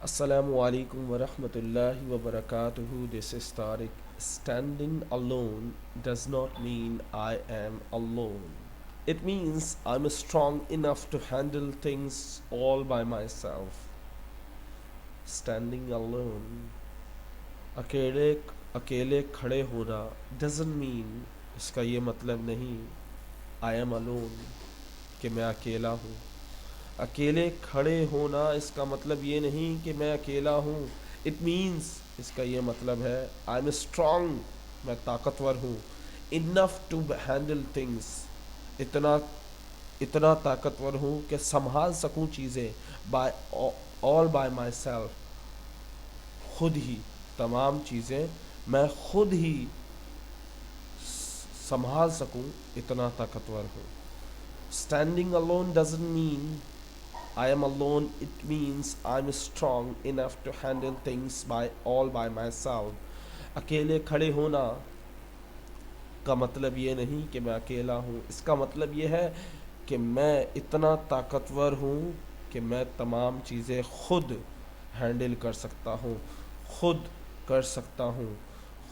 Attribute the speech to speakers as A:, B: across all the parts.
A: Assalamu alaikum wa rahmatullahi wa barakatuhu. This is Tariq. Standing alone does not mean I am alone. It means I'm strong enough to handle things all by myself. Standing alone. अकेले अकेले खड़े होना doesn't mean, इसका ये मतलब नहीं I am alone कि मैं अकेला हूँ. अकेले खड़े होना इसका मतलब ये नहीं कि मैं अकेला हूँ. इट मीन्स, इसका ये मतलब है आई एम स्ट्रांग, मैं ताकतवर हूँ. इनफ टू हैंडल थिंग्स, इतना इतना ताकतवर हूँ कि संभाल सकूँ चीज़ें. By all by my self, खुद ही तमाम चीज़ें मैं खुद ही संभाल सकूँ, इतना ताकतवर हूँ. Standing alone doesn't mean I am alone, it means I'm strong enough to handle things all by myself. अकेले खड़े होना का मतलब ये नहीं कि मैं अकेला हूँ. इसका मतलब ये है कि मैं इतना ताकतवर हूँ कि मैं तमाम चीज़ें खुद हैंडल कर सकता हूँ, खुद कर सकता हूँ,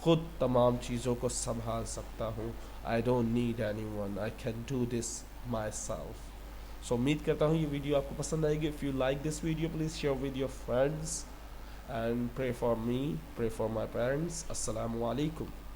A: खुद तमाम चीज़ों को संभाल सकता हूँ. I don't need anyone, I can do this myself. So उम्मीद करता हूँ ये वीडियो आपको पसंद आएगी. If you like this video please share with your friends and pray for me, pray for my parents. अस्सलामु अलैकुम.